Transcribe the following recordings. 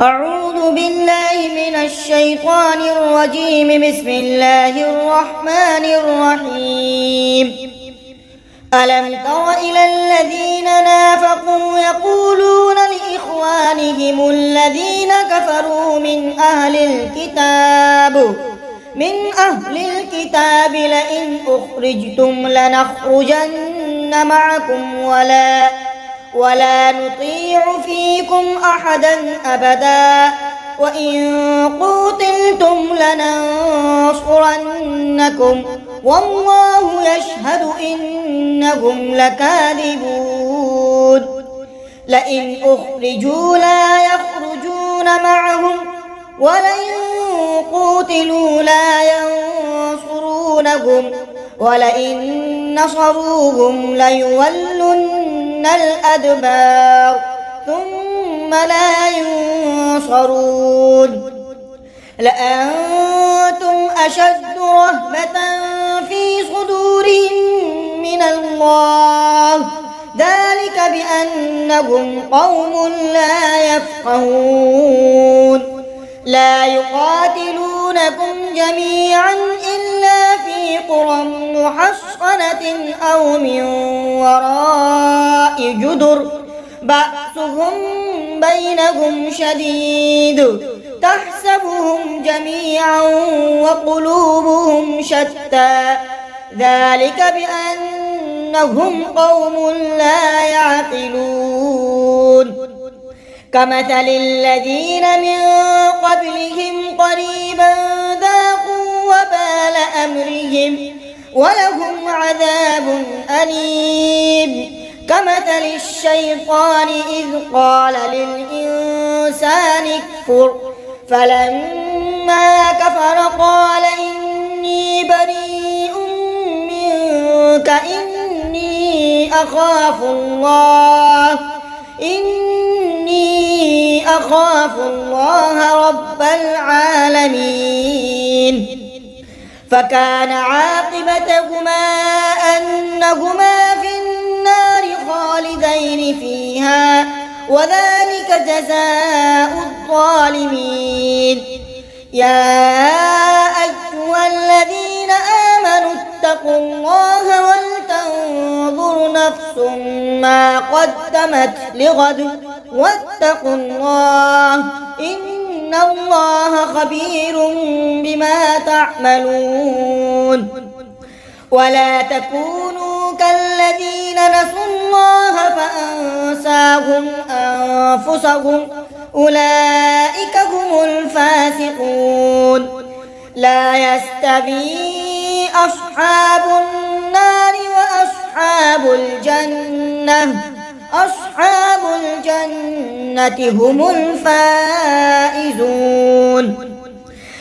أعوذ بالله من الشيطان الرجيم. بسم الله الرحمن الرحيم. ألم تر إلى الذين نافقوا يقولون لإخوانهم الذين كفروا من أهل الكتاب لئن أخرجتم لنخرجن معكم ولا نطيع فيكم أحدا أبدا وإن قوتلتم لننصرنكم والله يشهد إنهم لكاذبون. لئن أخرجوا لا يخرجون معهم ولئن قوتلوا لا ينصرونهم ولئن نصروهم ليولن الأدبار ثم لا ينصرون. لأنتم أشد رهبة في صدورهم من الله ذلك بأنهم قوم لا يفقهون. لا يقاتلونكم جميعا إلا في قرى محصنة أو من وراء جدر بأسهم بينهم شديد تحسبهم جميعا وقلوبهم شتى ذلك بأنهم قوم لا يعقلون. كمثل الذين من قبلهم قريبا ذاقوا وبال أمرهم ولهم عذاب أليم. كمثل الشيطان إذ قال للإنسان اكفر فلما كفر قال إني بريء منك إني أخاف الله رب العالمين. فكان عاقبتهما أنهما في النار خالدين فيها وذلك جزاء الظالمين. يا أيها الذين آمنوا اتقوا الله ولتنظر نفس ما قدمت لغد واتقوا الله إن الله خبير بما تعملون. ولا تكونوا كالذين نسوا الله فأنساهم أنفسهم أولئك هم الفاسقون. لا يستوي أصحاب النار وأصحاب الجنة أصحاب الجنة هم الفائزون.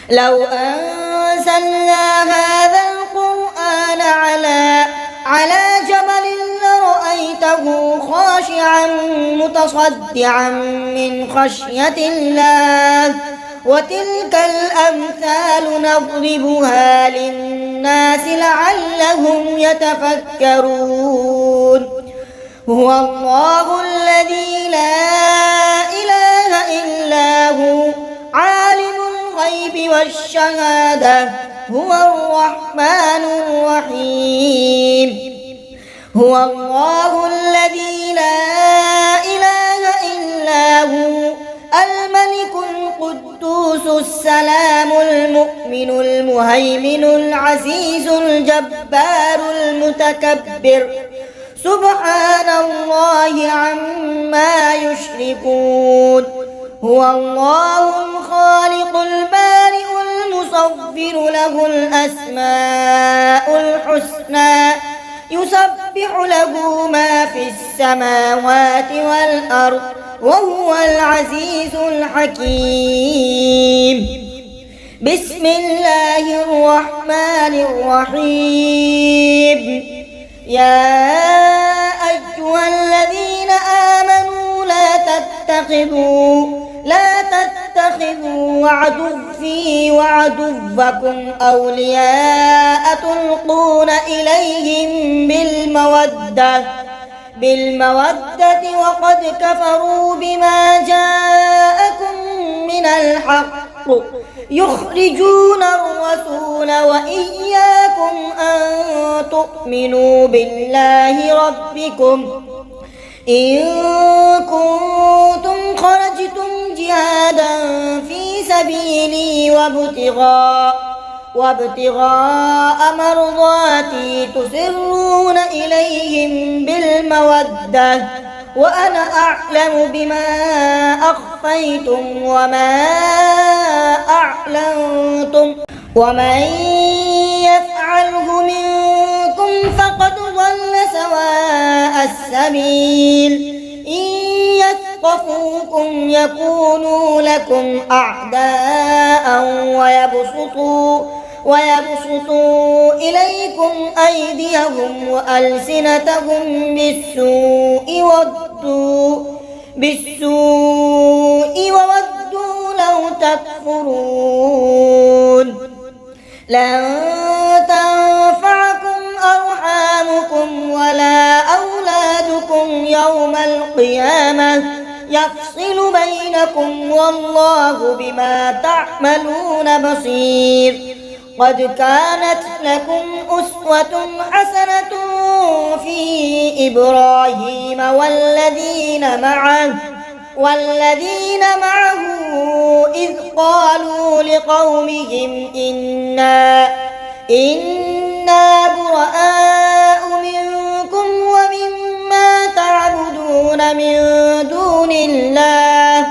لو أنزلنا هذا القرآن على جبل لرأيته خاشعا متصدعا من خشية الله وتلك الأمثال نضربها للناس لعلهم يتفكرون. هو الله الذي لا إله إلا هو عالم الغيب والشهادة هو الرحمن الرحيم. هو الله الذي لا إله إلا هو الملك القدوس السلام المؤمن المهيمن العزيز الجبار المتكبر سبحان الله عما يشركون. هو الله الخالق البارئ المصور له الأسماء الحسنى يسبح له ما في السماوات والأرض وهو العزيز الحكيم. بسم الله الرحمن الرحيم. يا أيها الذين آمنوا لا تتخذوا عدوي وعدوكم أولياء تلقون إليهم بالمودة وقد كفروا بما جاءكم بالحق يخرجون الرسول وإياكم أن تؤمنوا بالله ربكم إن كنتم خرجتم جهادا في سبيلي وابتغاء مرضاتي تسرون إليهم بالمودة وأنا أعلم بما أخفيتم وما أعلنتم ومن يفعله منكم فقد ضل سواء السبيل إن يثقفوكم يكونوا لكم أعداء ويبسطوا إليكم أيديهم وألسنتهم بالسوء وودوا لو تكفرون لن تنفعكم أرحامكم ولا أولادكم يوم القيامة يفصل بينكم والله بما تعملون بصير قد كانت لكم أسوة حسنة في إبراهيم والذين معه إذ قالوا لقومهم إنا براء منكم ومما تعبدون من دون الله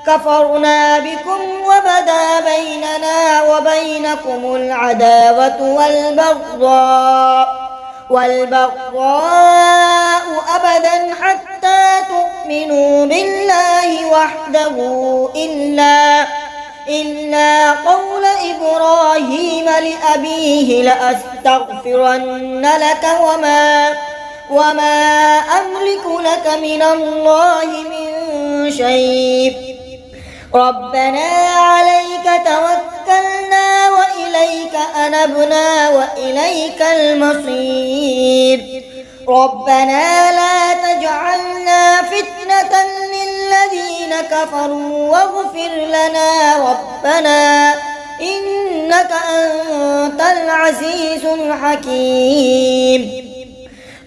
كفرنا بكم وبدا بيننا وبينكم العداوة والبغضاء أبدا حتى تؤمنوا بالله وحده إلا قول إبراهيم لأبيه لأستغفرن لك وما أملك لك من الله من شيء ربنا عليك توكلنا وإليك أنبنا وإليك المصير ربنا لا تجعلنا فتنة للذين كفروا واغفر لنا ربنا إنك أنت العزيز الحكيم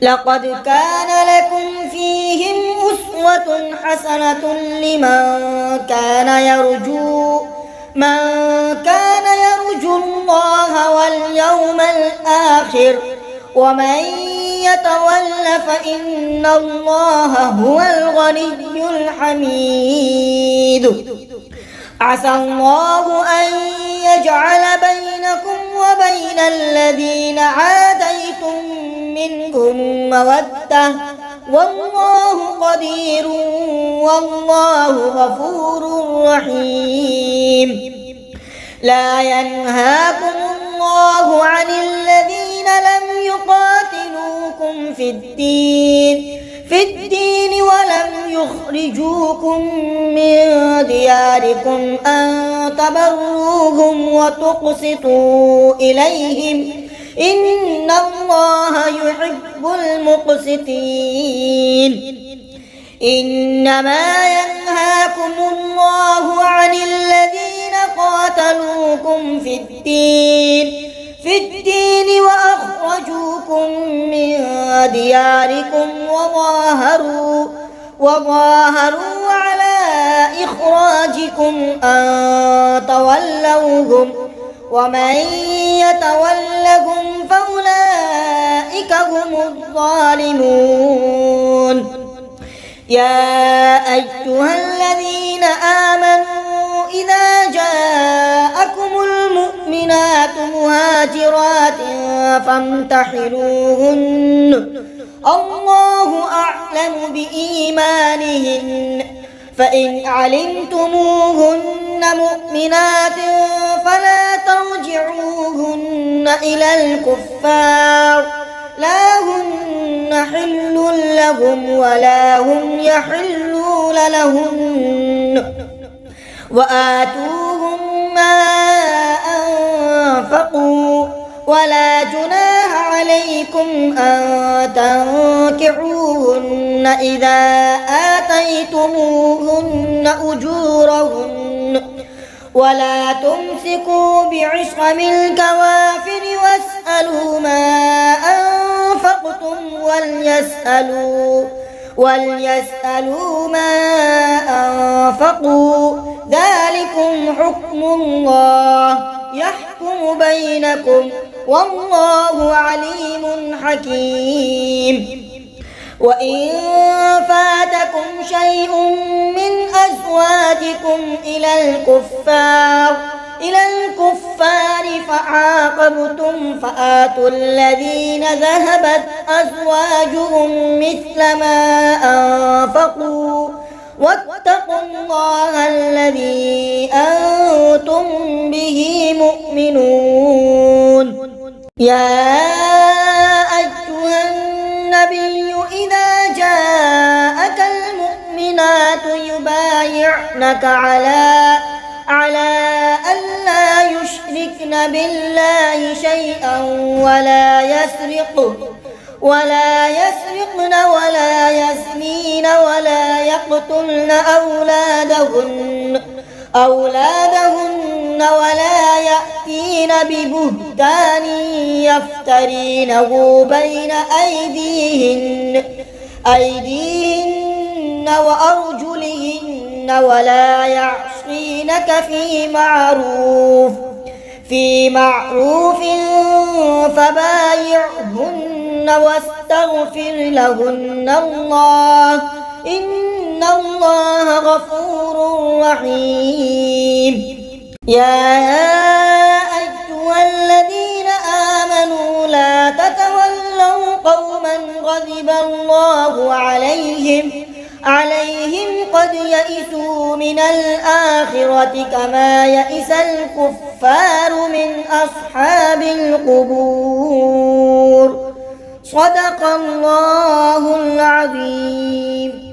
لقد كان لكم فيهم أسوة حسنة لمن كان يرجو الله واليوم الآخر ومن يتول فإن الله هو الغني الحميد عسى الله أن يجعل بينكم وبين الذين عاديتم منهم مودة والله قدير والله غفور رحيم لا ينهاكم الله عن الذين لم يقاتلوكم في الدين ولم يخرجوكم من دياركم أن تبروهم وتقسطوا إليهم إن الله يحب المقسطين إنما ينهاكم الله عن الذين قاتلوكم في الدين وأخرجوكم من دياركم وظاهروا على إخراجكم أن تولوهم ومن يتولهم فأولئك هم الظالمون يا أيها الذين آمنوا إذا جاءكم المؤمنات مهاجرات فامتحنوهن الله أعلم بإيمانهن فإن علمتموهن مؤمنات فلا ترجعوهن إلى الكفار لا هن حل لهم ولا هم يحلون لهن وآتوهم ما أنفقوا ولا جناح عليكم أن تنكحوهن إذا آتيتموهن أجورهن ولا تمسكوا بعصم الكوافر واسألوا ما أنفقتم وليسألوا ما أنفقوا ذلكم حكم الله يحكم بينكم والله عليم حكيم. وإن فاتكم شيء من أزواجكم إلى الكفار فعاقبتم فآتوا الذين ذهبت أزواجهم مثل ما أنفقوا واتقوا الله الذي أنتم به مؤمنون. يا أيها النبي إذا جاءك المؤمنات يبايعنك على أن لا يشركن بالله شيئا ولا يسرقن ولا يزنين ولا يقتلن أولادهن ولا يأتين ببهتان يفترينه بين أيديهن وأرجلهن ولا يعصينك في معروف فبايعهن واستغفر لهن الله إن الله غفور رحيم. يا أيها الذين آمنوا لا تتولوا قوما غضب الله عليهم قد يئسوا من الآخرة كما يئس الكفار من أصحاب القبور. صدق الله العظيم.